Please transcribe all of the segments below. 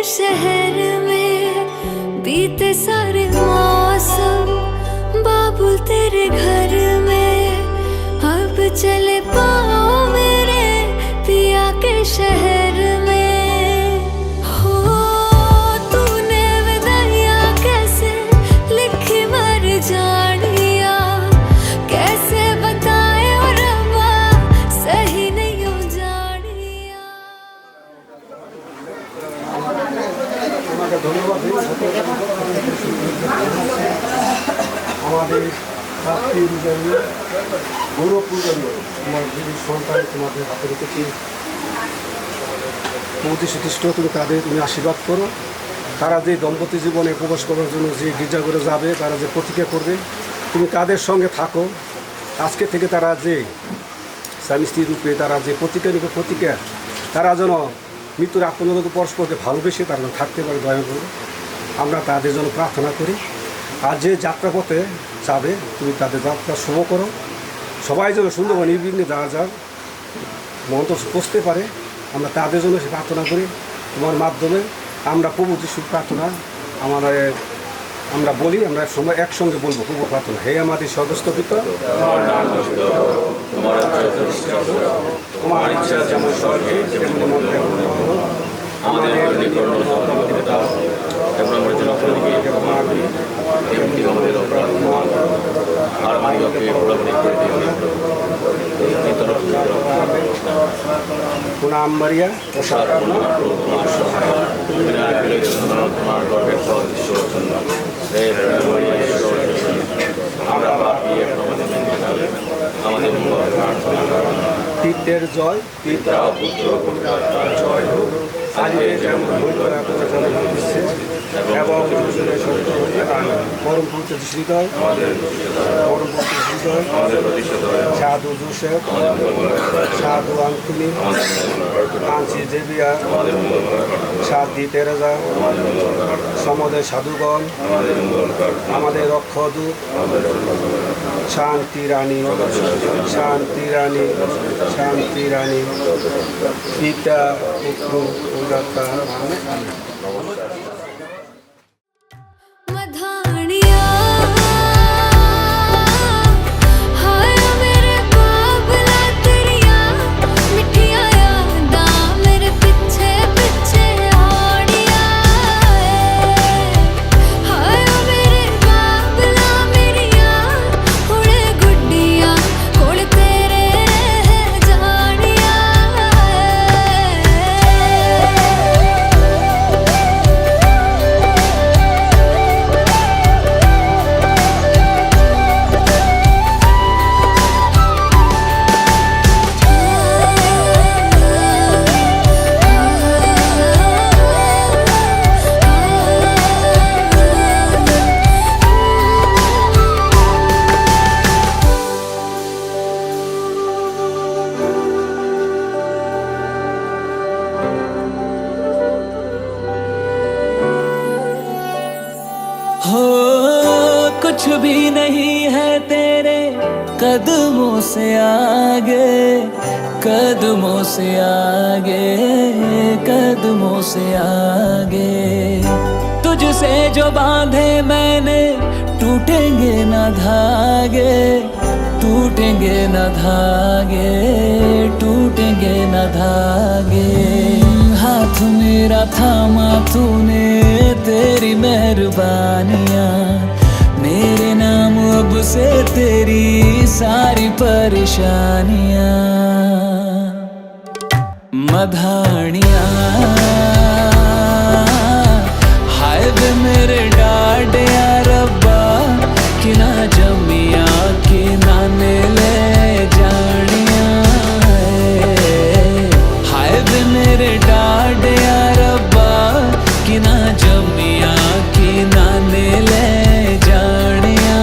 शहर में बीते सारे मौसम, बाबुल तेरे घर में अब चले पाओ मेरे पिया के शहर में। हो तूने विदाइयां कैसे लिखी मर जानिया, कैसे बताए और रब्बा सही नहीं हो जानिया। ধন্যবাদ। আমাদের ছাত্রী অনুযায়ী গৌরবপূর্ণ তোমার দিদির সন্তান তোমাদের হাতে রেখেছি, প্রতিষ্ঠিত তুমি তাদের তুমি আশীর্বাদ করো। তারা যে দম্পতি জীবনে প্রবেশ করার জন্য যে গির্জাঘরে যাবে, তারা যে প্রতিজ্ঞা করবে, তুমি তাদের সঙ্গে থাকো। আজকে থেকে তারা যে স্বামী স্ত্রী রূপে তারা যে প্রতিজ্ঞা নিবে, প্রতিজ্ঞা তারা যেন মৃত্যুর আগ পর্যন্ত পরস্পরকে ভালোবেসে তারা যেন থাকতে পারে, দয়া করে আমরা তাদের জন্য প্রার্থনা করি। আর যে যাত্রাপথে যাবে তুমি তাদের যাত্রা শুভ করো, সবাই যেন সুন্দরভাবে নির্বিঘ্নে যাওয়া যার মন্ত্র পৌঁছতে পারে, আমরা তাদের জন্য সে প্রার্থনা করি। তোমার মাধ্যমে আমরা প্রভু যিশুর প্রার্থনা আমরা বলি, আমরা সময় একসঙ্গে বলবো প্রভু প্রার্থনা। হে আমাদের সর্বস্ত পিতা, তোমার ইচ্ছা যেমন স্বর্গে তেমনি আমাদের প্রণাম মারিয়া, পিতের জয়, পিতা পুত্র জয় হোক, আগে যেমন এবং পরম পুত্র হৃদয়, পরম পুত্র হৃদয়, সাধু জোসেফ, সাধু আন্তনি, কাঞ্চি জেবিয়া, সাধি তেরেজা, সমদের সাধুগণ, আমাদের রক্ষদূত, শান্তি রানী, শান্তি রানী, শান্তি রানী, পিতা পুত্র পূজাতা। कुछ भी नहीं है तेरे कदमों से आगे, कदमों से आगे, कदमों से आगे। तुझसे जो बांधे मैंने टूटेंगे न धागे, टूटेंगे न धागे, टूटेंगे न धागे। हाथ मेरा थामा तूने, तेरी मेहरबानियाँ मेरे नाम अब से तेरी सारी परेशानियाँ। मधानियाँ हाय वे मेरे डाडिया रब्बा, कि ना जमिया कि ना ले जानिया। हाय वे मेरे डाडिया रब्बा, कि ना जमिया कि ना ले जानिया।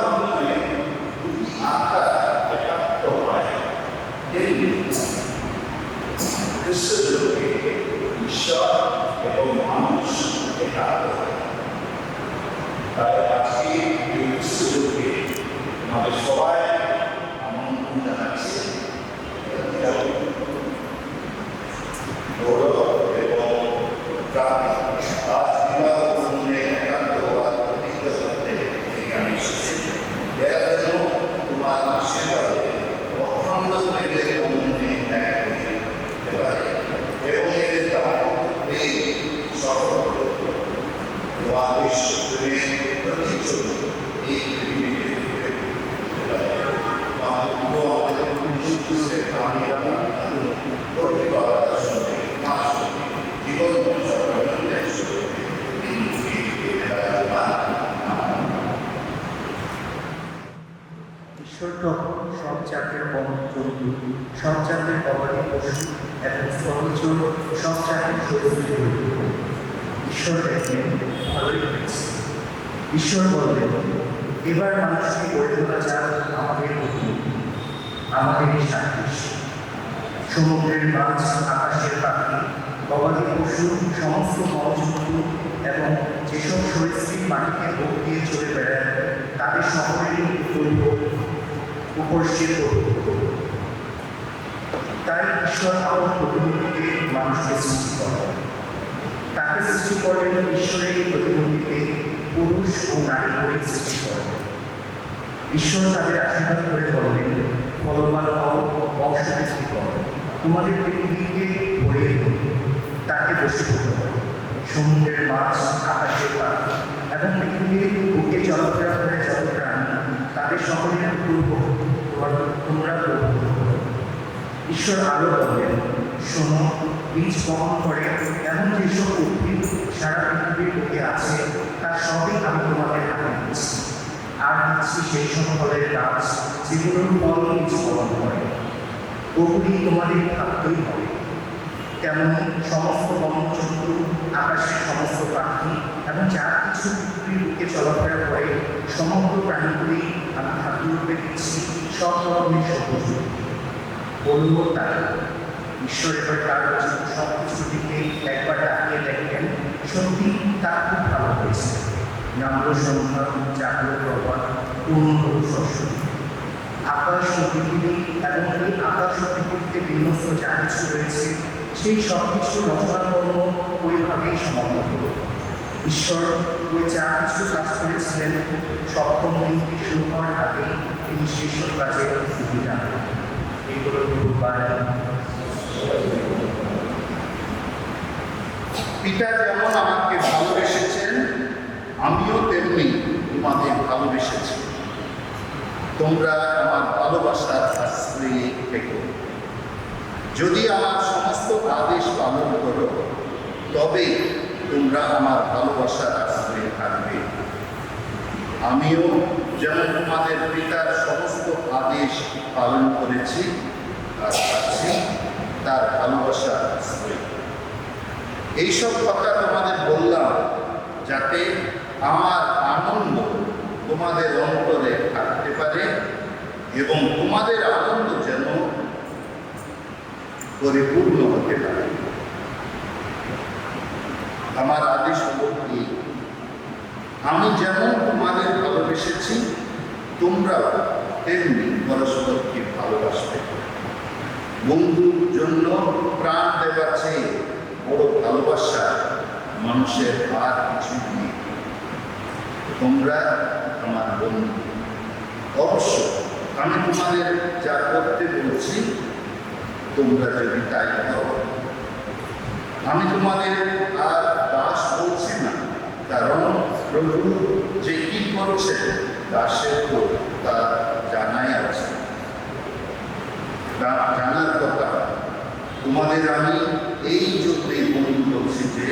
বন্ধনে দুটি আত্মা একাত্ম হয়, তেমনি খ্রিস্টযোগে ঈশ্বর এবং মানুষ একাত্ম হয়। তাই আজকে এই খ্রিস্টযোগে আমাদের সবাই আমন্ত্রণ জানাচ্ছি এবং প্রাণী আজ বিবাহ বন্ধনে একাত্মবাদ প্রতিষ্ঠা করতে এখানে এসেছে। এর জন্য তোমার আশীর্বাদে অখণ্ড প্রেমের বন্ধনে এক হতে পারে এবং এর দ্বারা এই সফল তোমার ঈশ্বরের প্রতিচ্ছবি এই পৃথিবীতে হতে পারে। আমাদের পুরুষের কাহিনী প্রতিপাদনার সঙ্গে জীবন ঈশ্বর তখন সব জাতের বনজন্তু, সব জাতের গবাদি পশু এবং স্থলচর সব জাতের সরীসৃপ হইল। ঈশ্বর দেখলেন ভালোই হয়েছে। ঈশ্বর বললেন, এবার মানুষকে গড়ে তোলা যাক আমাদের মতো, আমাদের সাদৃশ্যে। সমুদ্রের মাছ, আকাশের পাখি, গবাদি পশু, সমস্ত বনজন্তু এবং যেসব সরীসৃপ মাটিতে ভোগ দিয়ে চলে বেড়ায় তাদের সকলেরই উপর সে তাই ঈশ্বর আমার প্রতিমূর্তিতে মানুষকে সৃষ্টি করেন। তাকে সৃষ্টি করেন ঈশ্বরের প্রতিমূর্তিতে পুরুষ ও নারী করে সৃষ্টি করেন। ঈশ্বর তাদের আশীর্বাদ করে বললেন, ফলবান হও, বংশবৃদ্ধি করো, তোমাদের পৃথিবীকে ভরিয়ে দিন, তাকে বশীভূত করো। সমুদ্রের মাছ, আকাশের পাখি এবং পৃথিবীর বুকে চলাফেরা করে যত প্রাণী তাদের সকলের পূর্ব তোমরা প্রভুত্ব করো। ঈশ্বর আরো বললেন, শোনো, বীজ বহন করে এমন যেসব উদ্ভিদ সারা পৃথিবীর বুকে আছে তার সবই আমি তোমাদের হাতে দিচ্ছি। আর দিচ্ছি সেই সব ফলের গাছ যেগুলোর ফল বীজ বহন করে, ওগুলি তোমাদের খাদ্যই হবে। তেমন সমস্ত বনজন্তু, আকাশের সমস্ত পাখি এবং যা কিছু পৃথিবীর বুকে চলাফেরা করে সমগ্র প্রাণীগুলি আমি খাদ্যরূপে দিচ্ছি সব ধরনের সবুজ। বলব তাই ঈশ্বর এবার তার সব কিছুর দিকে একবার তাকিয়ে দেখলেন, সত্যি তা খুব ভালো হয়েছে। নামল সন্ধ্যা, জাগল প্রভাত, পূর্ণ শস্য। আকাশ ও পৃথিবী এবং এই আকাশ ও পৃথিবীতে বিন্যস্ত যা কিছু রয়েছে সেই সব কিছু রচনাকর্ম ওইভাবেই সমাপ্ত হল। ঈশ্বর ওই যা কিছু কাজ করেছিলেন সপ্তম দিনটি শুরু হওয়ার আগে তিনি সেই সব কাজের স্থিতি জানান। এইগুলো পিতা যেমন আমাকে ভালোবেসেছেন, আমিও তেমনি তোমাদের ভালোবেসেছি। তোমরা আমার ভালোবাসার আশ্রয়ে থেকো। যদি আমার সমস্ত আদেশ পালন করো তবে তোমরা আমার ভালোবাসার আশ্রয়ে থাকবে। আমিও যেমন তোমাদের পিতার সমস্ত আদেশ পালন করেছি আর আছি তার ভালোবাসার আশ্রয়ে। এইসব কথা তোমাদের বললাম যাতে আমার আনন্দ তোমাদের অন্তরে থাকতে পারে এবং তোমাদের আনন্দ যেন পরিপূর্ণ হতে পারে। আমার আদেশ হল কি, আমি যেমন তোমাদের ভালোবেসেছি তোমরাও তেমনি পরস্পরকে ভালোবাসবে। বন্ধুর জন্য প্রাণ দেওয়ার চেয়ে বড় ভালোবাসা মানুষের আর কিছু নেই। তোমরা আমার বন্ধু। অবশ্য আমি তোমাদের যা করতে বলছি তোমরা যদি তাই করো। আমি তোমাদের আর দাস বলছি না, কারণ প্রভু যে কি করছে দাসের তো তা জানাই আছে, তা জানার কথা। তোমাদের আমি এই জন্যই বন্ধু বলছি যে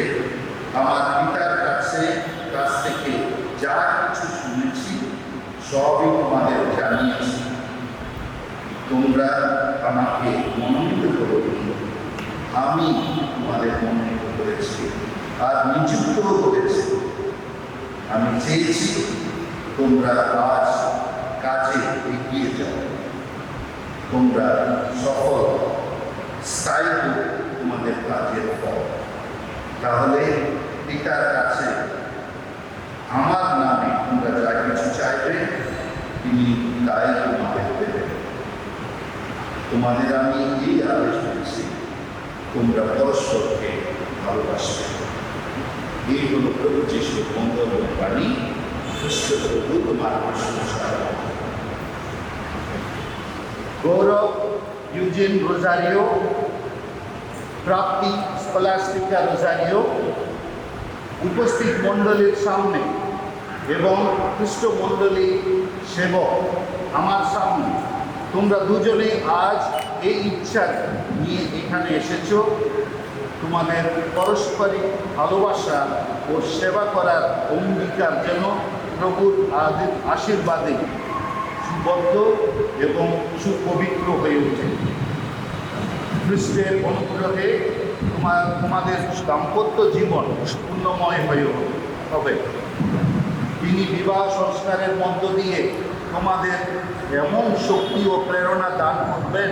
আমার পিতার কাছ থেকে যা কিছু শুনেছি সবই তোমাদের জানিয়েছি। তোমরা আমাকে মনোনীত করো, আমি তোমাদের মনোনীত করেছি আর নিযুক্ত করেছি। আমি চেয়েছি তোমরা আজ কাজের ফল। তাহলে পিতার কাছে আমার নামে তোমরা যা কিছু চাইবে তিনি তাই তোমাদের দেবেন। তোমাদের আমি এই আদেশ দিচ্ছি, তোমরা পরস্পরকে ভালোবাসবে। এই হল প্রভু যিশুর মঙ্গল বাণী। খ্রিস্ট প্রভু তোমার প্রশংসা। গৌরব ইউজেন রোজারিও, প্রাপ্তি স্কলাস্টিকা রোজারিও, উপস্থিত মণ্ডলীর সামনে এবং খ্রিস্ট মণ্ডলী সেবক আমার সামনে, তোমরা দুজনে আজ এই ইচ্ছা নিয়ে এখানে এসেছো তোমাদের পারস্পরিক ভালোবাসা ও সেবা করার অঙ্গীকার যেন প্রভুর আশীর্বাদে সুবদ্ধ এবং সুপবিত্র হয়ে ওঠে। খ্রিস্টের অনুগ্রহে তোমাদের দাম্পত্য জীবন পূর্ণময় হয়ে হবে। তিনি বিবাহ সংস্কারের মধ্য দিয়ে তোমাদের এমন শক্তি ও প্রেরণা দান করবেন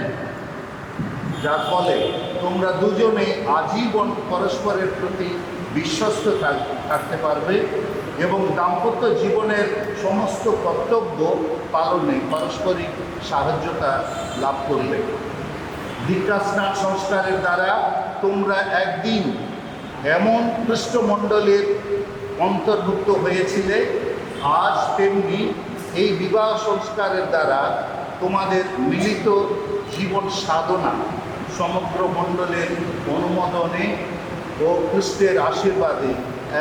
যার ফলে তোমরা দুজনে আজীবন পরস্পরের প্রতি বিশ্বস্ত থাকতে পারবে এবং দাম্পত্য জীবনের সমস্ত কর্তব্য পালনে পারস্পরিক সাহায্যতা লাভ করবে। দীক্ষাস্নান সংস্কারের দ্বারা তোমরা একদিন এমন খ্রিস্টমণ্ডলীর অন্তর্ভুক্ত হয়েছিলে, আজ তেমনি এই বিবাহ সংস্কারের দ্বারা তোমাদের মিলিত জীবন সাধনা সমগ্র মণ্ডলের অনুমোদনে ও খ্রিস্টের আশীর্বাদে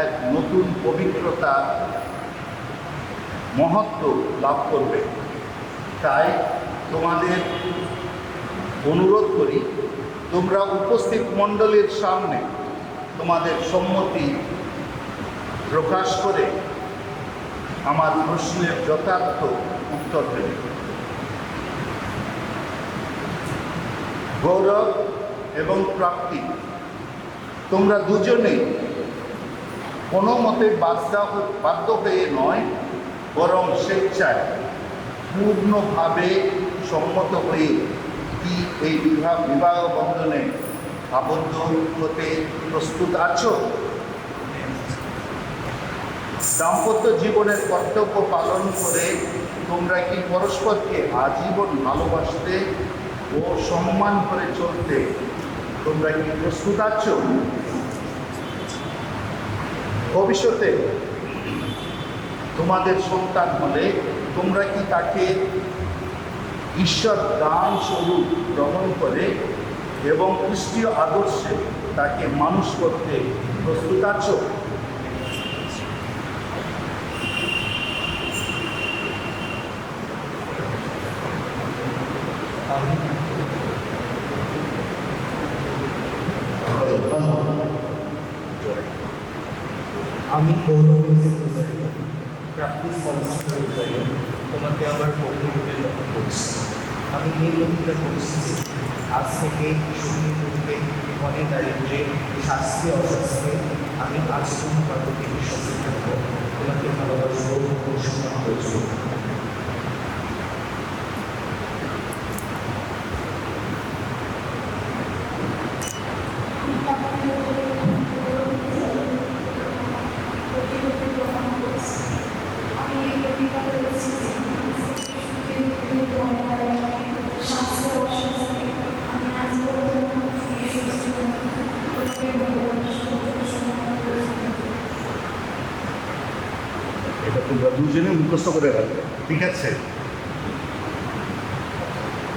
এক নতুন পবিত্রতা মহত্ব লাভ করবে। তাই তোমাদের অনুরোধ করি, তোমরা উপস্থিত মণ্ডলীর সামনে তোমাদের সম্মতি প্রকাশ করে আমার প্রশ্নের যথার্থ উত্তর দেবে। গৌরব এবং প্রাপ্তি, তোমরা দুজনেই কোনো মতে বাধ্য হয়ে নয়, বরং স্বেচ্ছায় পূর্ণভাবে সম্মত হয়ে কি এই বিবাহ বন্ধনে আবদ্ধ হতে প্রস্তুত আছো? দাম্পত্য জীবনের কর্তব্য পালন করে তোমরা কি পরস্পরকে আজীবন ভালোবাসতে ও সম্মান করে চলতে তোমরা কি প্রস্তুত আছো? ভবিষ্যতে তোমাদের সন্তান হলে তোমরা কি তাকে ঈশ্বর দান স্বরূপ গ্রহণ করে এবং খ্রিস্টীয় আদর্শে তাকে মানুষ করতে প্রস্তুত আছো? আমি গৌরব প্রাপ্তি স্কলাস্টিকা রোজারিও তোমাকে আমার পরিণতিতে লক্ষ্য করছি। আমি এই লক্ষ্যটা করছি যে আজ থেকে শরীর রূপে মনে দারিদ্রে শাস্তি অশাস্ত্রে আমি আজ তোমার প্রতি বিশ্বাসী থাকবো, তোমাকে ভালোবাসবো ও সম্মান করবো। এটা তোমরা দুজনে মুখস্থ করে রাখবে, ঠিক আছে?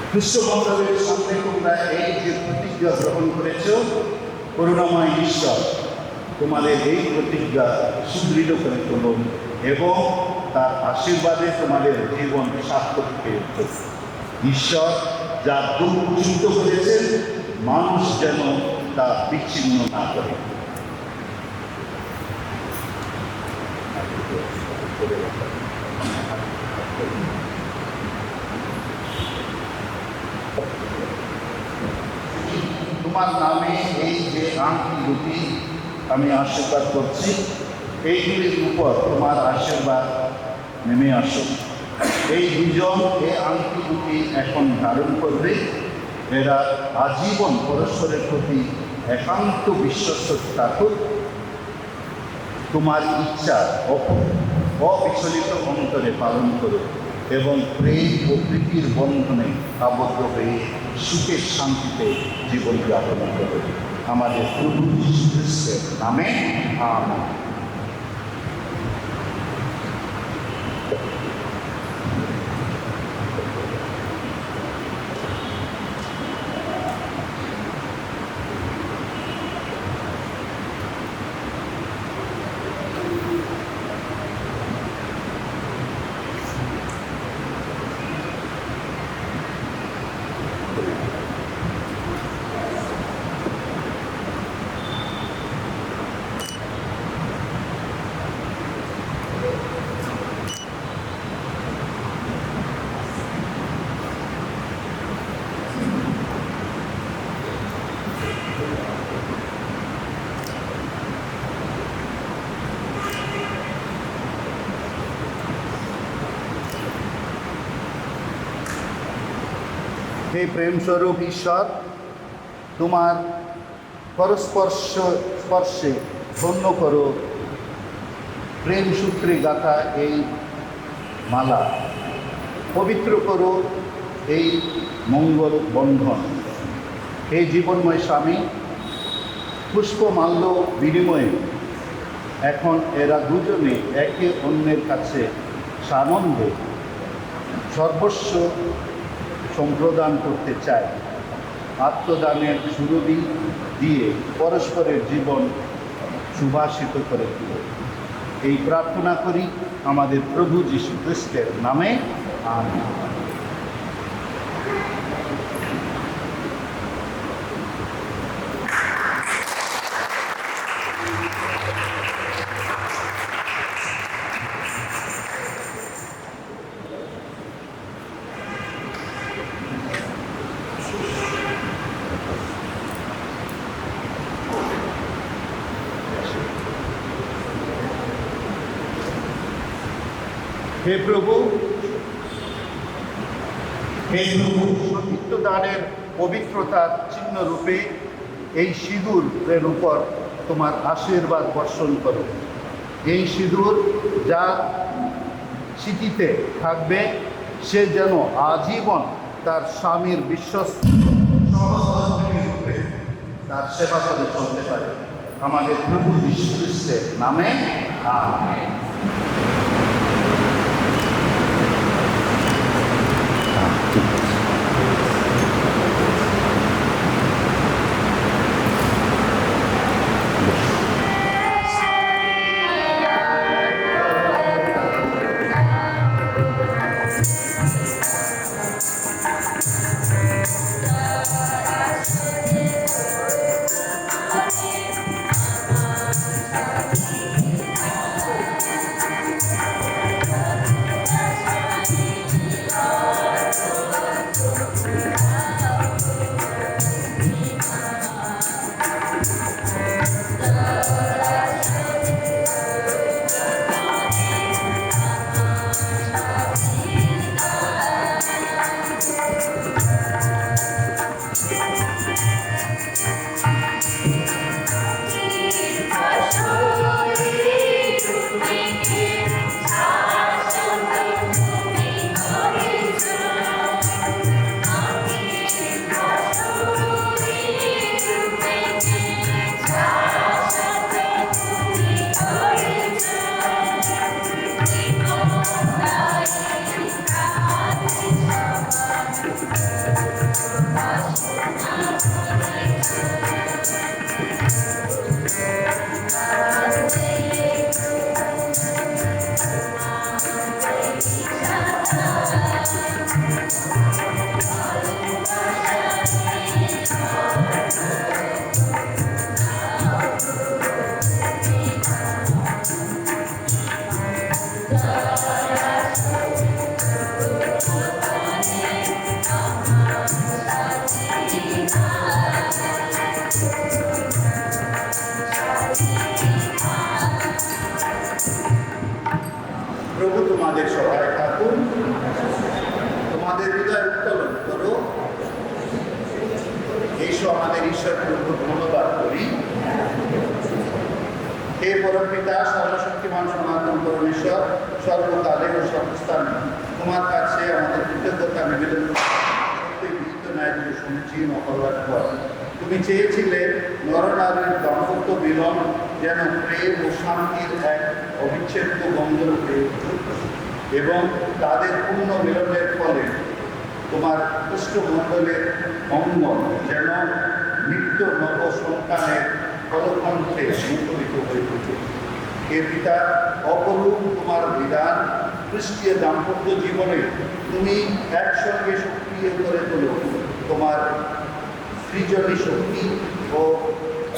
খ্রিস্টমণ্ডলের সামনে তোমরা এই যে প্রতিজ্ঞা গ্রহণ করেছ, করুণাময় ঈশ্বর তোমাদের এই প্রতিজ্ঞা সুদৃঢ় করে তুলুন এবং তার আশীর্বাদে তোমাদের জীবন সার্থক হয়ে উঠুক। ঈশ্বর যা দুঃখিত করেছেন, মানুষ যেন তা বিচ্ছিন্ন না করে। তোমার নামে এই যে আংটি দুটি আমি আশীর্বাদ করছি, এইগুলির উপর তোমার আশীর্বাদ নেমে আসুক। এই দুজন এই আংটি দুটি এখন ধারণ করবে। এরা আজীবন পরস্পরের প্রতি একান্ত বিশ্বস্ততা তোমার ইচ্ছা অবিচলিত অন্তরে পালন করো এবং প্রেম ও প্রীতির বন্ধনে আবদ্ধ হয়ে সুখের শান্তিতে জীবন যাপন করো। আমাদের প্রভু যীশু খ্রিস্টের নামে আমেন। হে প্রেমস্বরূপ ঈশ্বর, তোমার স্পর্শে ধন্য করো প্রেম সূত্রে গাঁথা এই মালা, পবিত্র করো এই মঙ্গল বন্ধন। হে জীবনময় স্বামী, পুষ্পমাল্য বিনিময়ে এখন এরা দুজনে একে অন্যের কাছে সানন্দে সর্বস্ব সম্প্রদান করতে চায়। আত্মদানের সুরভি দিয়ে পরস্পরের জীবন সুভাষিত করে দিল। এই প্রার্থনা করি আমাদের প্রভু যীশু খ্রিস্টের নামে, আমেন। হে প্রভু, সতীত্বদানের পবিত্রতার চিহ্ন রূপে এই সিঁদুরের উপর তোমার আশীর্বাদ বর্ষণ করো। এই সিঁদুর যা স্মৃতিতে থাকবে, সে যেন আজীবন তার স্বামীর বিশ্বস্ত রূপে তার সেবা করে চলতে পারে। আমাদের প্রভু যীশু খ্রিস্টের নামে, আমেন। সর্বকালে ও সর্বস্থানে তোমার কাছে আমাদের কৃতজ্ঞতা নিবেদন শুনেছি মহল্লার পর তুমি চেয়েছিলে নরনারীর দাম্পত্য মিলন যেন প্রেম ও শান্তির এক অবিচ্ছেদ্য বন্ধন হয়ে ওঠে এবং তাদের পূর্ণ মিলনের ফলে তোমার পুষ্টমণ্ডলের অঙ্গন যেন নিত্য নব সন্তানের ফলকণ্ঠে মুখরিত হয়ে ওঠে। হে পিতা, অপরূপ তোমার বিধান খ্রিস্টীয় দাম্পত্য জীবনে তুমি একসঙ্গে সক্রিয় করে তোলো তোমার সৃজনী শক্তি ও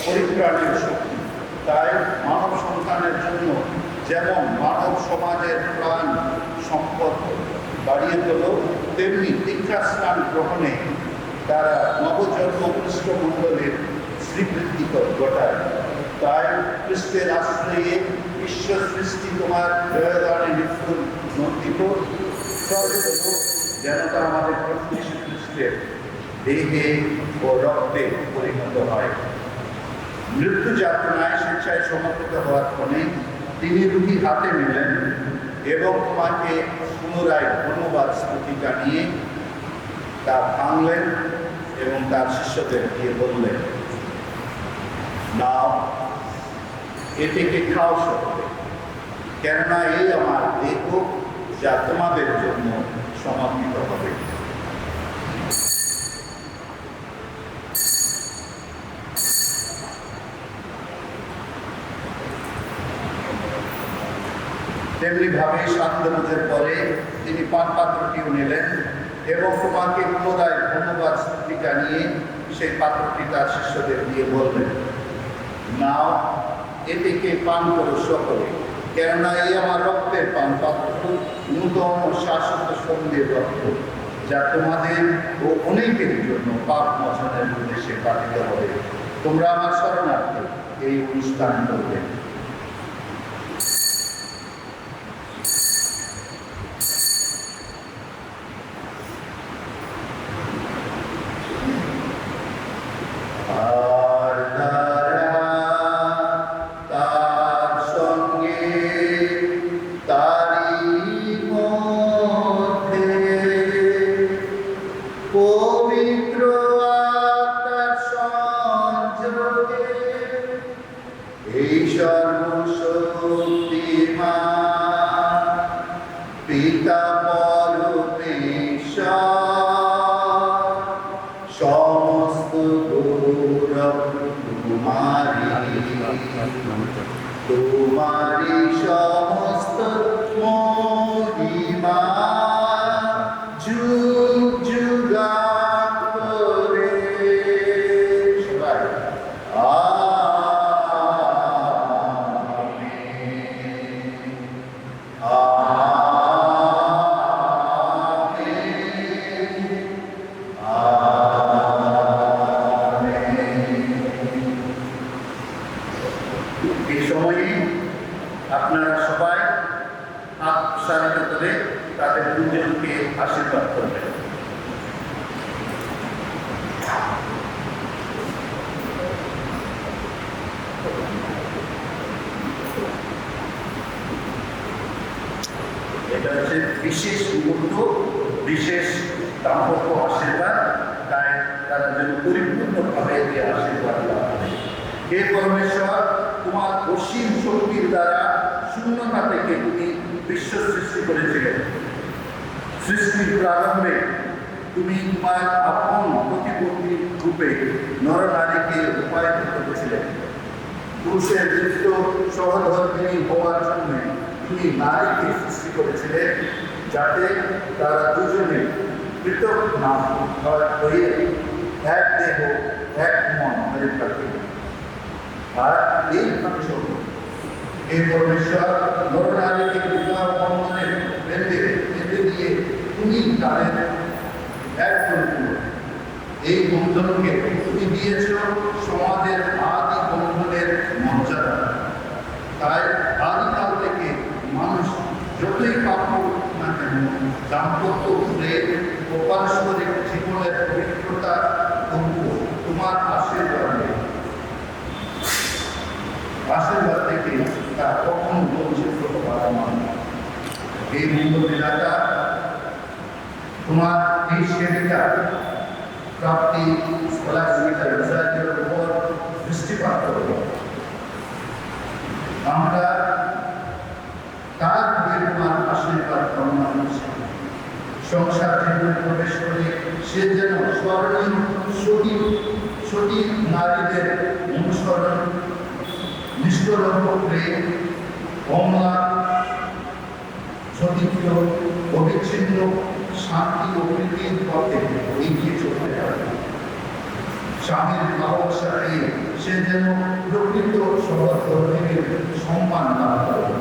পরিত্রাণের শক্তি। তাই মানব সন্তানের জন্য যেমন মানব সমাজের প্রাণ সম্পদ বাড়িয়ে তোলো, তেমনি দীক্ষাস্নান গ্রহণে তারা নবজন্ম খ্রিস্টমণ্ডলের শ্রীবৃদ্ধি ঘটায়। তাই খ্রিস্টের আশ্রয়ে বিশ্ব সৃষ্টি তোমার জয়দানে নিপুণ নন্দিত যেন তা আমাদের প্রভু খ্রিস্টের দেহে ও রক্তে পরিণত হয়। মৃত্যু যাতনায় স্বেচ্ছায় সমর্পিত হওয়ার ফলে তিনি রুটি হাতে নিলেন এবং তোমাকে পুনরায় ধন্যবাদ স্তুতি জানিয়ে তা ভাঙলেন এবং তার শিষ্যদের দিয়ে বললেন, নাও এ থেকে খাও সকলে, কেননা এই আমার দেহ যা তোমাদের জন্য সমর্পিত হবে। তেমনি ভাবে সান্ধ্যভোজের পরে তিনি পানপাত্রটিও নিলেন এবং তোমাকে পুনরায় ধন্যবাদ স্তুতি জানিয়ে সেই পাত্রটি তার শিষ্যদের দিয়ে বললেন, নাও এ থেকে পান করো সকলে, কেননা এই আমার রক্তের পান পাত্র, নূতন ও শাশ্বত সন্ধ্যের রক্ত, যা তোমাদের ও অনেকের জন্য পাপ মোচনের উদ্দেশ্যে পাঠিত হবে। তোমরা আমার শরণার্থে এই অনুষ্ঠান করবে। পিতা পরমেশ্বর সমস্ত গৌরব তোমারি সমস্ত মহিমা যুগ যুগান্তরে সবাই এই সময়ে আপনারা সবাই আত্মসারিত করে তাদের দুজনকে আশীর্বাদ করবেন। এটা হচ্ছে বিশেষ মুহূর্ত, বিশেষ দাম্পত্য আশীর্বাদ, তাই তারা যেন পরিপূর্ণভাবে এই আশীর্বাদ লাভ করে। হে পরমেশ্বর, তোমার অসীম শক্তির দ্বারা শূন্যতা থেকে তুমি বিশ্ব সৃষ্টি করেছিলে। সৃষ্টির প্রারম্ভে তুমি তোমার আপন প্রতিপত্তি রূপে নরনারীকে রূপায়িত করেছিলে। পুরুষের দৃষ্ট সহধর্মিণী হওয়ার জন্য তুমি নারীকে সৃষ্টি করেছিলে, যাতে তারা দুজনে পৃথক না হয়ে এক দেহ এক মন হয়ে থাকে। আর এই ভাষণ এই পরমেশ্বর নরনারীকে বিবাহ বন্ধনে বেঁধে দিয়ে তুমি তাদের এক করে তুলো। এই বন্ধনকে তুমি দিয়েছ সমাজের আদি বন্ধনের মর্যাদা। তাই আদিকাল থেকে মানুষ যতই পাপ করুক না কেন, দাম্পত্য প্রেম ও পারস্পরিক জীবনের পবিত্রতা তোমার আশীর্বাদ থেকে তা কখনো বঞ্চিত হতে পারে না। এই মূল্যবেলাটা তোমার এই শ্রেণীটা প্রাপ্তি স্কলারশিপের রেজাল্টের উপর দৃষ্টিপাত করব। আমরা তার বিরাট আশীর্বাদ কামনা করছি। সংসার জীবনে প্রবেশ করে সে যেন স্মরণীয় সতী নারীদের অনুসরণ, নিষ্কলঙ্ক প্রেম, অম্লা সতীর্থ, অবিচ্ছিন্ন শান্তি ও প্রীতির পথে এগিয়ে চলতে পারে। স্বামীর ভালোবাসা পেয়ে সে যেন প্রকৃত সহধর্মীর সম্মান লাভ করে।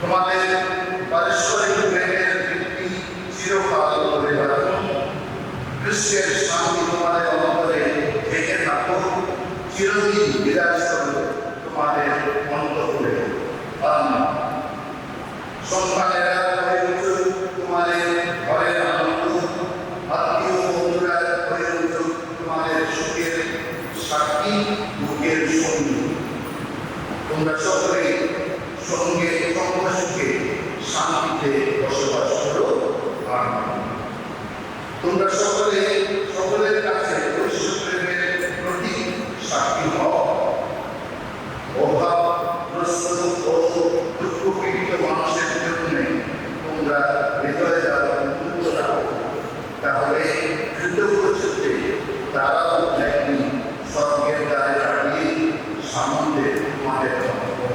তোমাদের পারস্পরিক প্রেমের ভিত্তি চিরকাল ধরে রাখুন। বিশ্বের শান্তি তোমাদের অন্তরে থেকে থাকুক, চিরদিন বিরাজ করুক তোমাদের অন্তরে। সন্তানেরা হয়ে উঠুক তোমাদের ঘরের আনন্দ, আত্মীয় বন্ধুরা হয়ে উঠুক তোমাদের সুখের সাক্ষী, দুঃখের সঙ্গী। তোমরা সকলে সঙ্গে সুখে শান্তি তোমরা সকলের কাছে প্রেমের প্রতীক সাক্ষী হও। অভাবগ্রস্ত ও দুঃখপীড়িত মানুষের জন্য তোমরা হৃদয়ে যারা মুক্ত রাখো, তাহলে কৃতজ্ঞ চিত্তে তারাও একদিন স্বর্গের দ্বারে দাঁড়িয়ে সামনে তোমাদের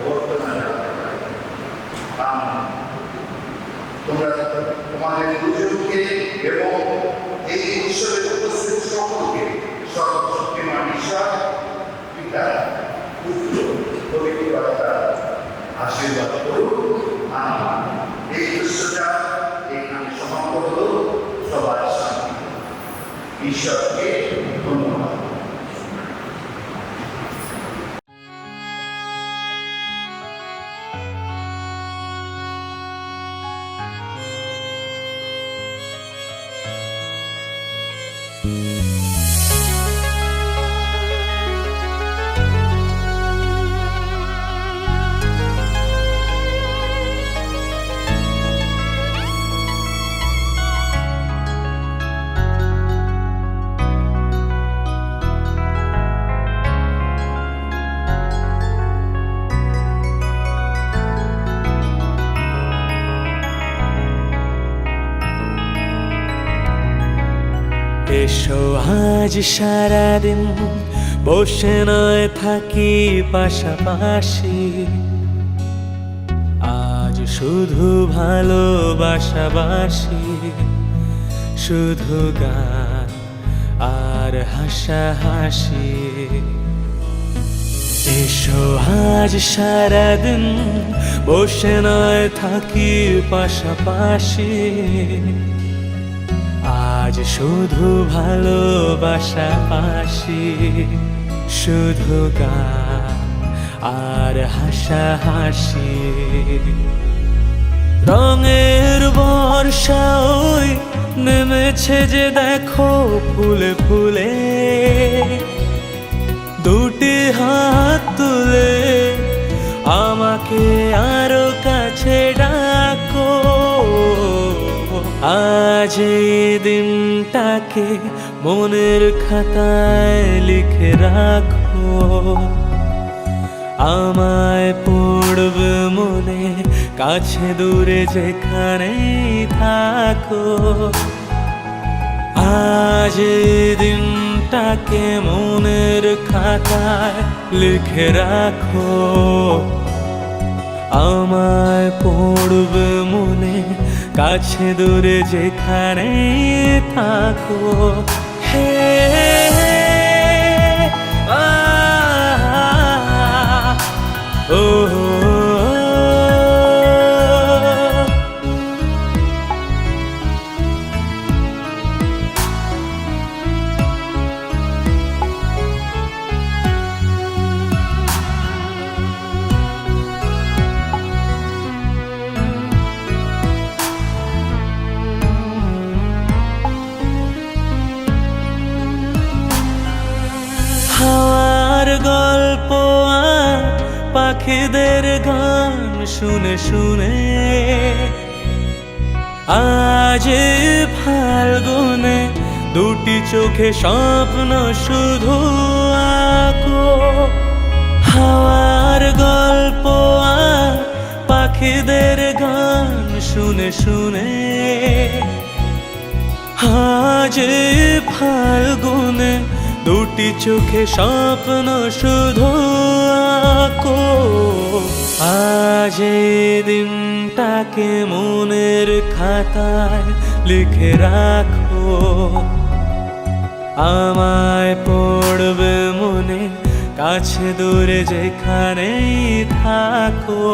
বর্তমানে রাখতে পারে। তোমরা তোমাদের দুজনকে এবং এই ঈশ্বরের উপস্থিত সকলকে সর্বশক্তিমান ঈশ্বর পিতা পুত্র পবিত্র আত্মা আশীর্বাদ করুন। এই দৃশ্যটা এখানে সমাপ্ত হলো। সবার শান্তি। ঈশ্বরকে ধন্যবাদ। এসো আজ সারাদিন বসে নয় থাকি পাশাপাশি, আজ শুধু ভালোবাসাবাসি, শুধু গান আর হাসাহাসি। এসো আজ সারাদিন বসে নয় থাকি পাশাপাশি, আজ শুধু ভালোবাসাবাসি, শুধু গান আর হাসাহাসি। রঙের বর্ষা ওই নেমেছে যে দেখো ফুলে ফুলে, দুটি হাত তুলে আমাকে আরো কাছে ডাকো। আজ এই দিনটাকে মনের খাতায় লিখে রাখো, আমায় পড়বে মনে কাছে দূরে যেখানেই থাকো। আজ এই দিনটাকে মনের খাতায় লিখে রাখো, আমায় পড়বে মনে কাছে দূরে যেখানে থাকো। হে ও হাওয়ার গল্প আর পাখিদের গান শুনে শুনে আজ ফাল্গুনে দুটি চোখে স্বপ্ন শুধু আঁকো। হাওয়ার গল্প আর পাখিদের গান শুনে শুনে আজ ফাল্গুনে দুটি চোখে স্বপ্ন শুধু আঁকো। আজ এই দিনটাকে মনের খাতায় লিখে রাখো, আমায় পড়বে মনে কাছে দূরে যেখানেই থাকো।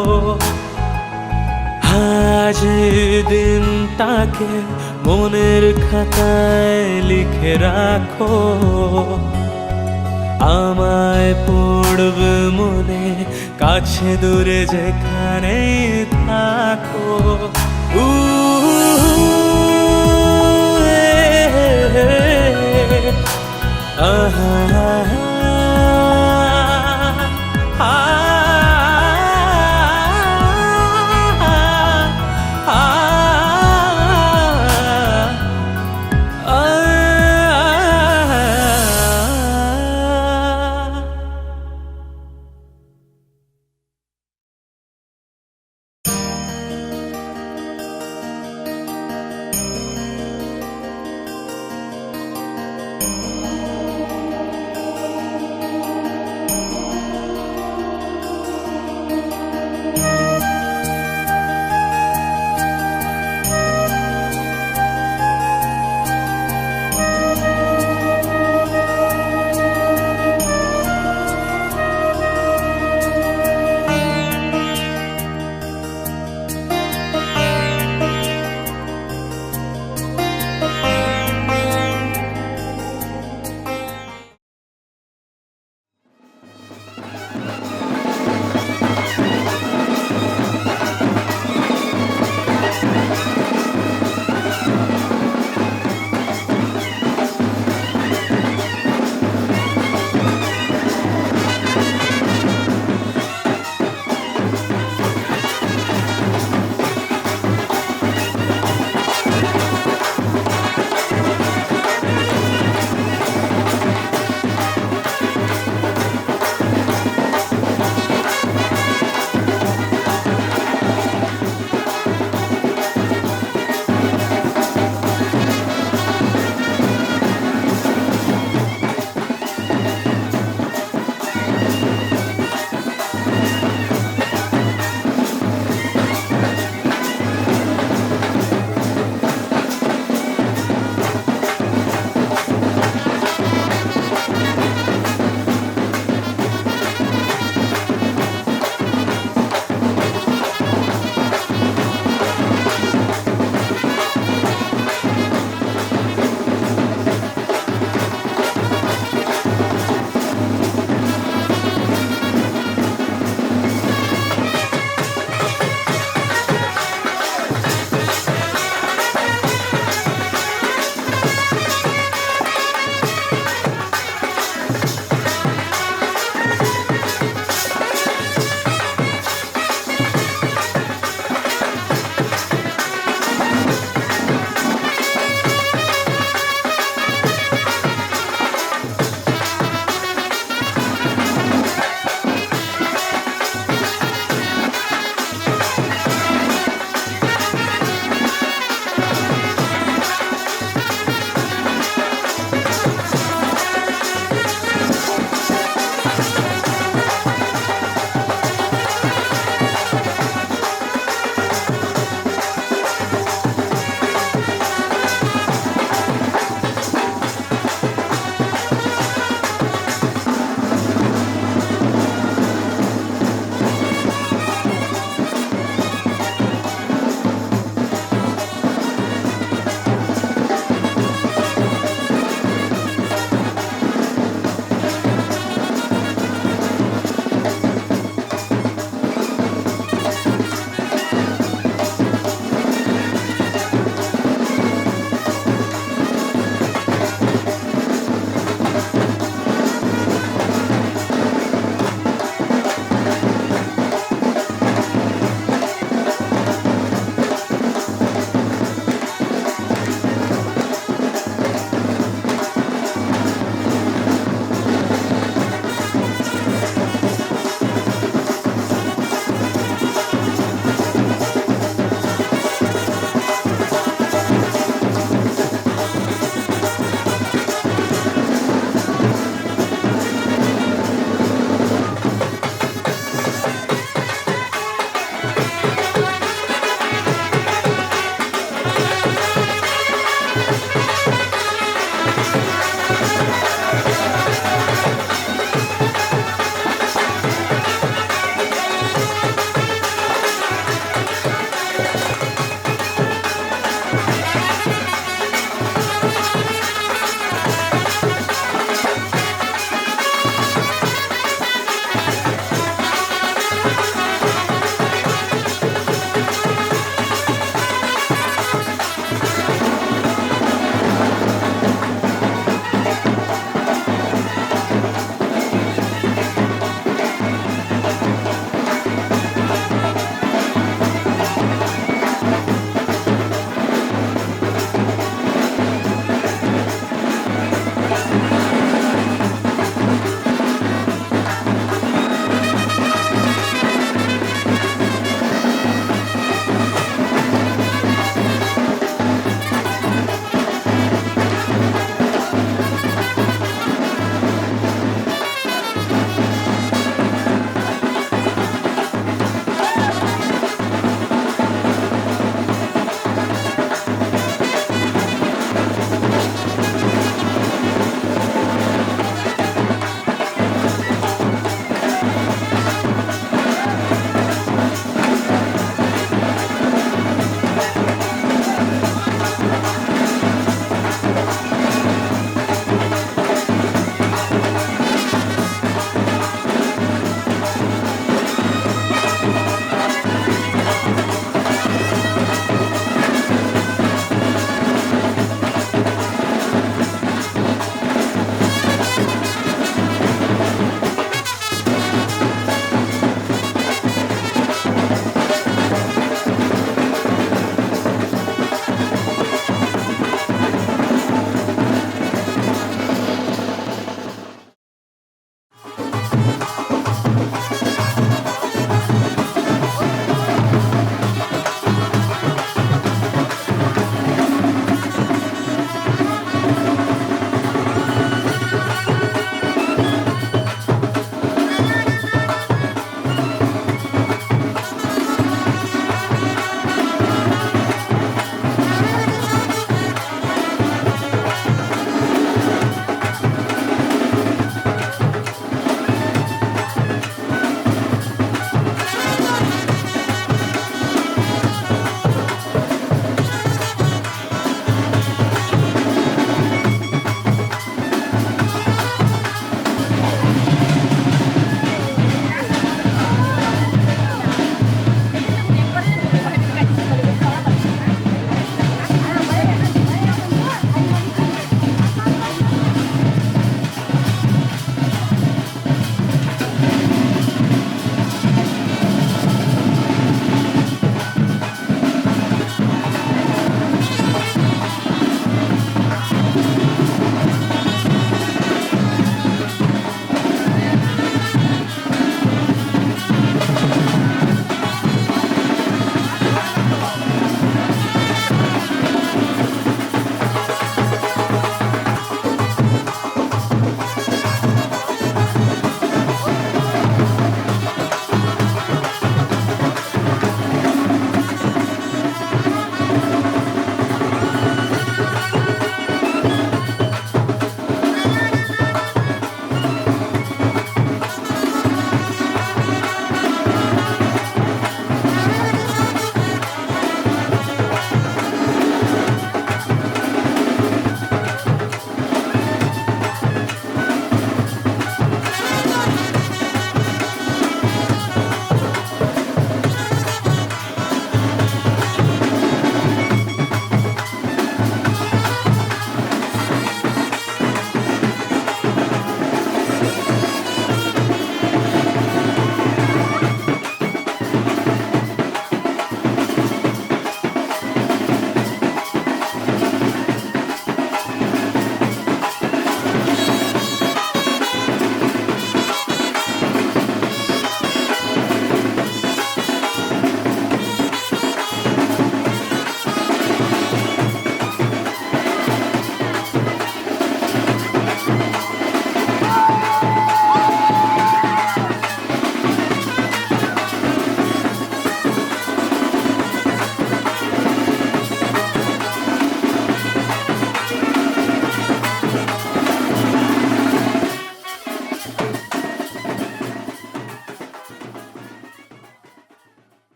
আজ এই দিনটাকে মনের খাতায় লিখে রাখো, আমায় পড়বে মনে কাছে দূরে যেখানেই থাকো।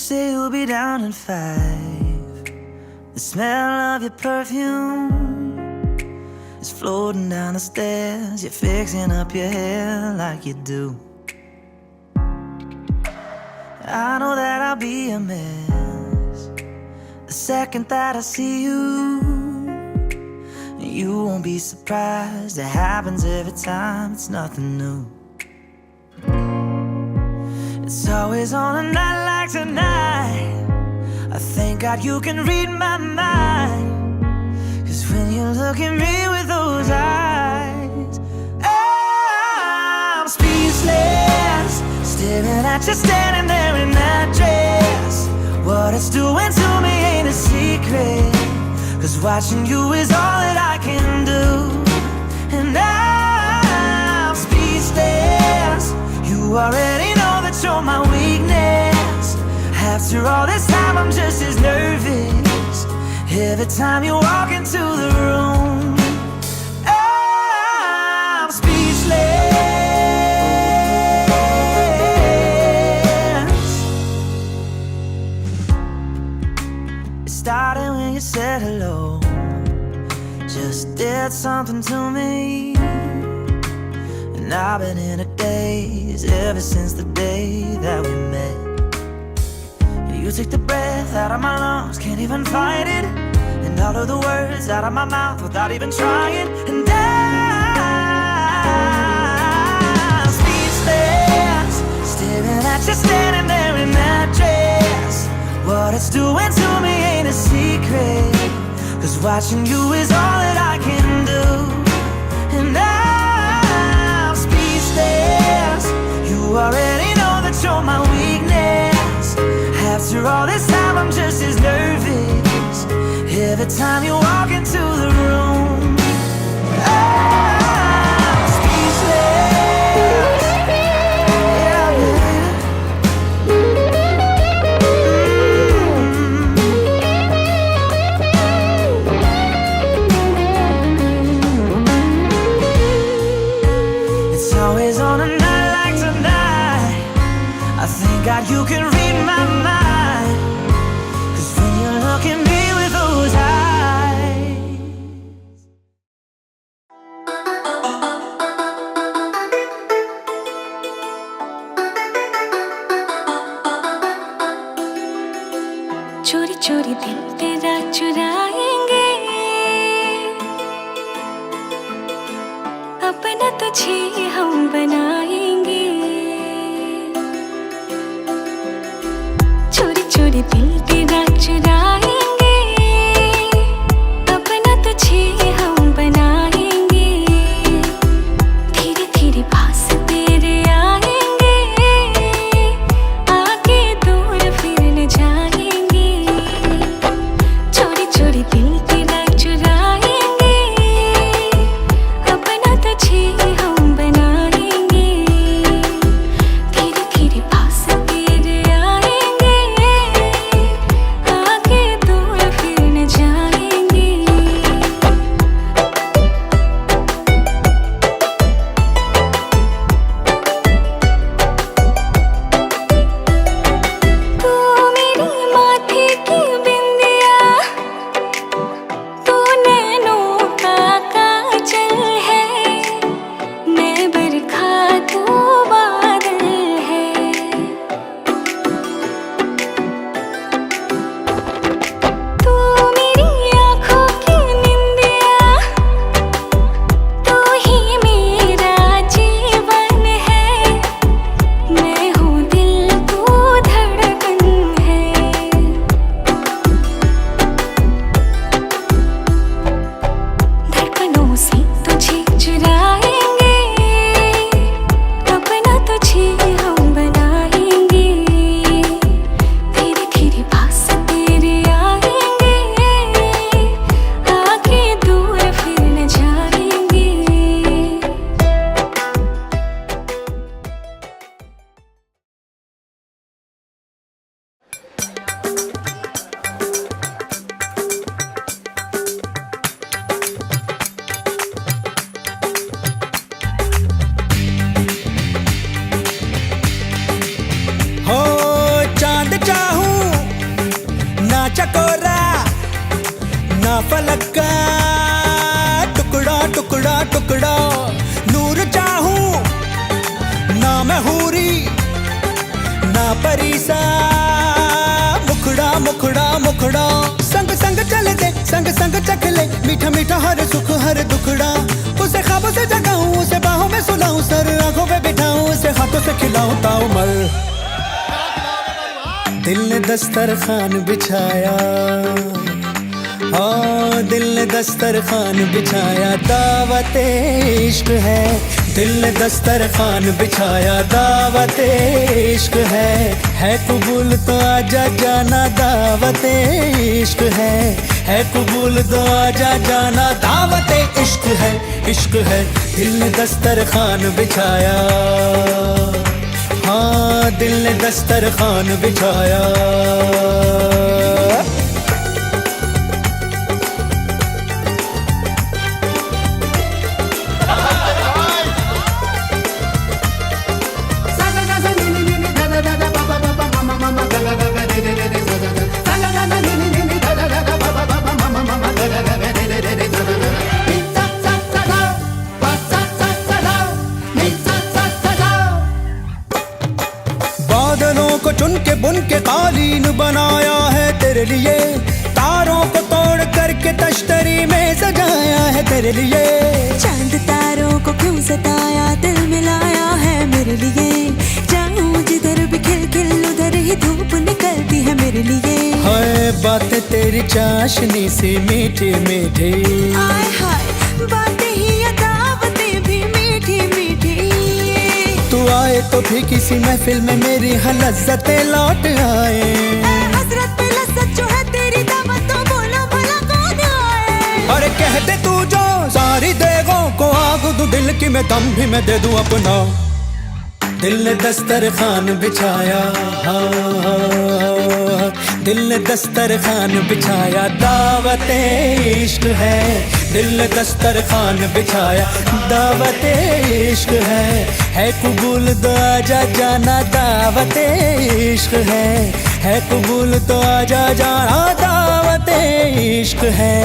say you'll be down in 5. The smell of your perfume is floating down the stairs. You're fixing up your hair like you do. I know that I'll be a mess the second that I see you. You won't be surprised, it happens every time, it's nothing new. It's always on a night like tonight. I thank God you can read my mind. 'Cause when you look at me with those eyes, I'm speechless, staring at you standing there in that dress. What it's doing to me ain't a secret, 'cause watching you is all that I can do. And I'm speechless, you already know that you're my weakness. After all this time I'm just as nervous every time you walk into the room. I'm speechless. It started when you said hello, just did something to me. And I've been in a daze ever since the day that we met. You took the breath out of my lungs, can't even fight it. And all of the words out of my mouth without even trying. And I'm speechless, staring at you standing there in that dress. What it's doing to me ain't a secret, 'cause watching you is all that I can do. And I'm speechless, you already know that you're my weakness. After all this time I'm just as nervous every time you walk into the room. I'm speechless. Yeah, baby. It's always on a night like tonight. I thank God you can read my mind, 'cause when you look at me with those eyes. चोरी चोरी दिल तेरा चुराएंगे, अपना तुझे हम बनाएंगे। चोरी चोरी दिल तेरा चुराएंगे, अपना तुझे हम बनाएंगे। धीरे धीरे पास तेरे आएंगे, आगे दूर फिर न जाएंगे। चोरी चोरी दिल तेरा चुराएंगे, अपना तुझे हम बनाएंगे। ना चकोरा ना फलक का टुकड़ा टुकड़ा टुकड़ा नूर चाहूं ना मैं हूरी ना परीसा मुखड़ा मुखड़ा मुखड़ा संग संग चले दे संग संग चख ले मीठा मीठा हर सुख हर दुखड़ा उसे ख्वाबों से जगाऊं उसे बाहों में सुलाऊं सर आंखों पे बिठाऊं उसे हाथों से खिलाऊं ताऊ मर दिल ने दस्तरखान बिछाया हाँ दिल ने दस्तरखान बिछाया दावत इश्क है दिल ने दस्तरखान बिछाया दावत इश्क है कबूल तो आजा जाना दावत इश्क है कबूल तो आजा जाना दावत इश्क है दिल ने दस्तरखान बिछाया हाँ दिल ने दस्तरखान बिछाया बादलों को चुन के बुन के कालीन बनाया है तेरे लिए तारों को तोड़ करके तश्तरी में सजाया है तेरे लिए चांद तारों को क्यों सताया दिल मिलाया है मेरे लिए जाऊं जिधर भी खिल खिल उधर ही धूप निकलती है मेरे लिए हाय बातें तेरी चाशनी सी मीठी मीठी आय हाय बातें ही या दावतें भी मीठी मीठी तू आए तो भी किसी महफिल में मेरी लज्जतें लौट आए हसरत पे लज्जत जो है तेरी दावत तो बोलो भला कौन आए अरे कह दे तू जो सारी देगों को आग दूं दिल की मैं दम भी मैं दे दूं अपना दिल ने दस्तरखान बिछाया हाँ दिल ने दस्तरखान बिछाया दावत इश्क है दिल ने दस्तरखान बिछाया दावत इश्क है कबूल तो आजा जाना दावत इश्क है कबूल तो आजा जाना दावत इश्क है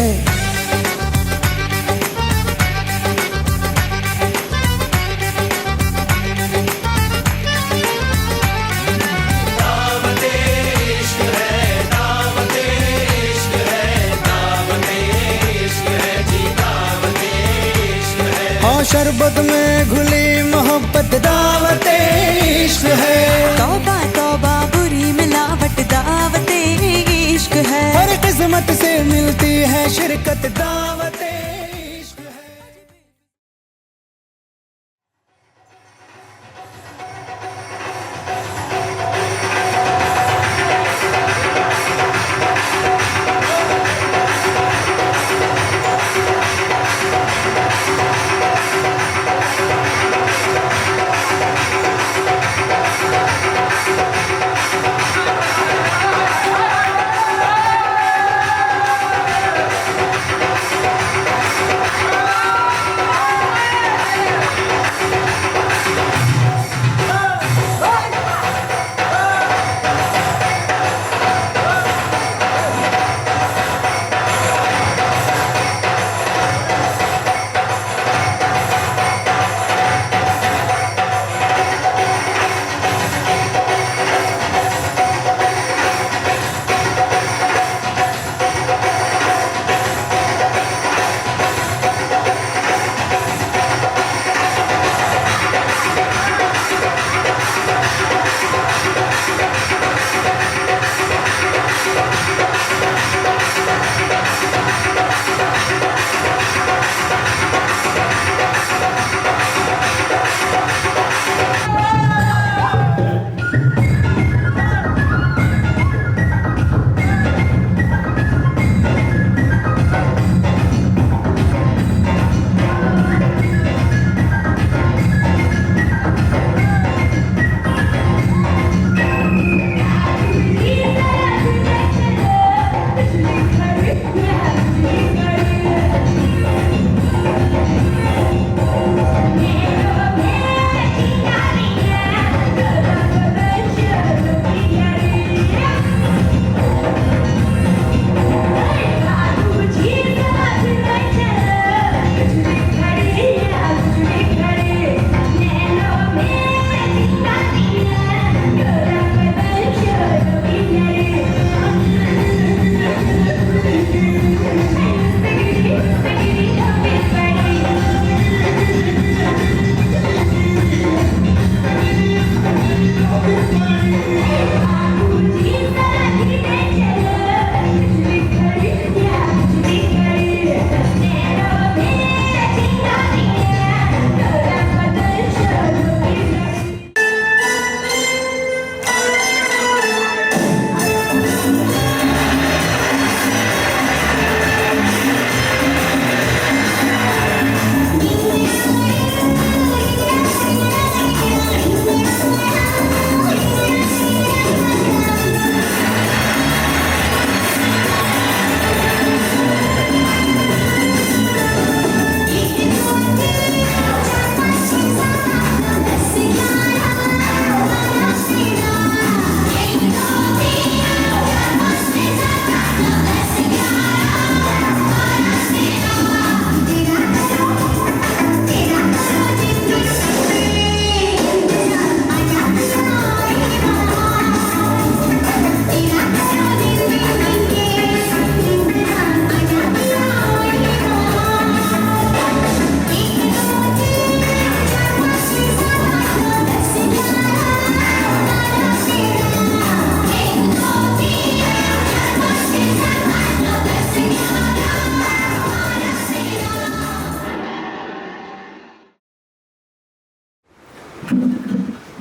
शरबत में घुली मोहब्बत दावत इश्क है तौबा तौबा बुरी मिलावट दावत इश्क है हर किस्मत से मिलती है शिरकत दावत इश्क है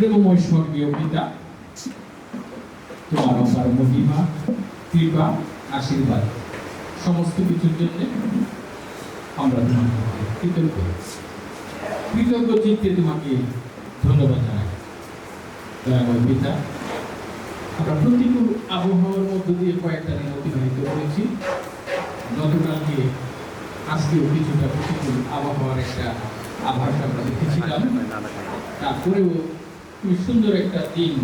প্রেমময় স্বর্গীয় পিতা, তোমার অপার মহিমা, কৃপা, আশীর্বাদ সমস্ত কিছুর জন্য আমরা তোমাকে কৃতজ্ঞ চিত্তে তোমাকে ধন্যবাদ জানাই। দয়াময় পিতা, আমরা প্রতিকূল আবহাওয়ার মধ্য দিয়ে কয়েকটা দিন অতিবাহিত করেছি। গতকালকে আজকেও কিছুটা প্রতিকূল আবহাওয়ার একটা আভাস আমরা দেখেছিলাম, তারপরেও খুবই সুন্দর একটা দিন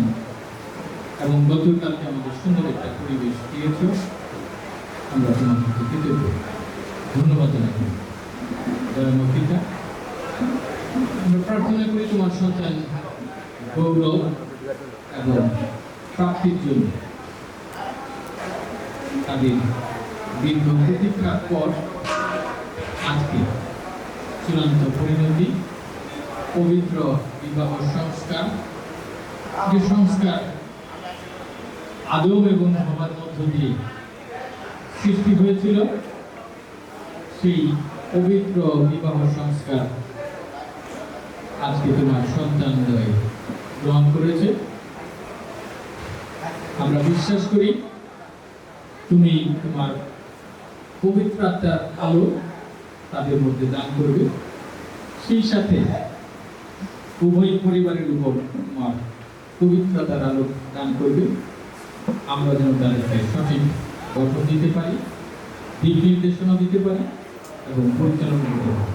এবং গতকালকে আমাদের সুন্দর একটা পরিবেশ দিয়েছ। আমরা তোমাকে কৃতজ্ঞ ধন্যবাদ জানাই। দয়াময় পিতা, আমরা প্রার্থনা করি তোমার সন্তান গৌরব এবং প্রাপ্তির জন্য। তাদের দীর্ঘ প্রতীক্ষার পর আজকে চূড়ান্ত পরিণতি, পবিত্র বিবাহ সংস্কার, যে সংস্কার আদম এবং হওয়ার মধ্য দিয়ে সৃষ্টি হয়েছিল, সেই পবিত্র বিবাহ সংস্কার আজকে তোমার সন্তানদ্বয় গ্রহণ করেছে। আমরা বিশ্বাস করি তুমি তোমার পবিত্র আত্মার আলো তাদের মধ্যে দান করবে, সেই সাথে উভয় পরিবারের উপর তোমার পবিত্রতার আলো দান করবে। আমরা যেন তাদেরকে সঠিক গঠন দিতে পারি, দিক নির্দেশনা দিতে পারি এবং পরিচালনা করতে পারি।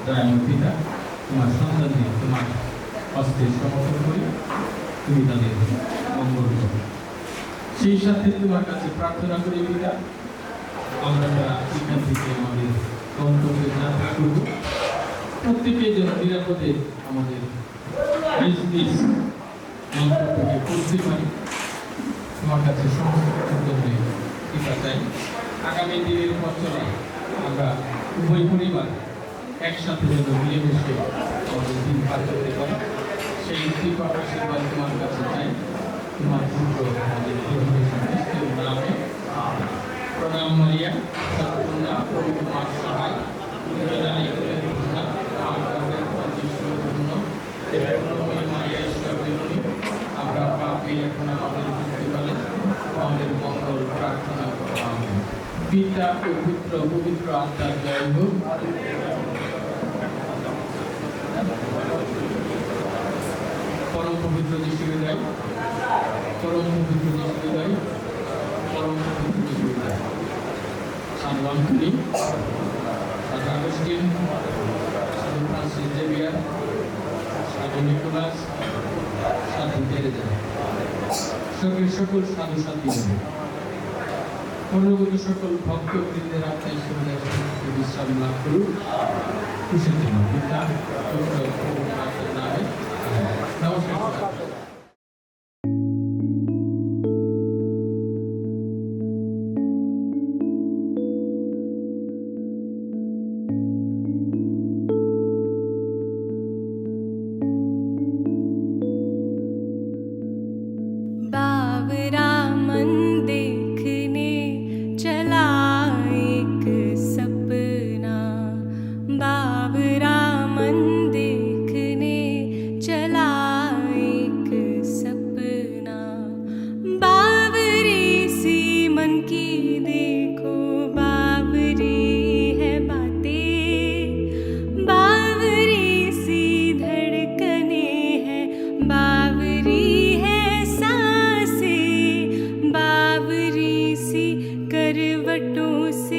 দয়াময় পিতা, তোমার সন্তানদের তোমার হস্তে সমর্পণ করি, তুমি তাদের মঙ্গল করো। সেই সাথে তোমার কাছে প্রার্থনা করি পিতা, আমরা যারা এখান থেকে আমাদের গন্তব্যে যাত্রা করব, প্রত্যেকে যেন নিরাপদে আমাদের নিজ নিজ গন্তব্যকে পৌঁছতে পারি। তোমার কাছে সমস্ত কিছুর জন্য কৃপা চাই। আগামী দিনের পথ চলে আমরা উভয় পরিবার একসাথে যেন মিলেমিশে আমাদের দিন পার করতে পারি, সেই কৃপা আশীর্বাদ তোমার কাছে চাই। তোমার পুত্র আমাদের নামে প্রণাম মারিয়া, সর্বপূর্ণা প্রভু তোমার সহায়, আমরা পাপি এখন আমাদের মুক্তিকালে আমাদের মঙ্গল প্রার্থনা করা হবে। পিতা ও পুত্র পবিত্র আত্মার জয় হোক। পরম পবিত্র যিশুহৃদয়, পরম পবিত্র যিশুহৃদয়, পরম পবিত্র যিশুহৃদয়, সাধু আন্তনি, সাধু আগস্টিন, সাধু ফ্রান্সিস জেভিয়ার, সাধু নিকোলাস, সাধু তেরেজা, সকল সাধু সাথী পরবর্তী সকল ভক্তবৃন্দের আত্মায় বিশ্রাম লাভ করুক। খুশি পিতা নামে নমস্কার। बावरा मन देखने चला एक सपना, बावरा मन देखने चला एक सपना। बावरी सी मन की देखो बावरी है बातें, बावरी सी धड़कने हैं, बावरी बावरी सी करवटों से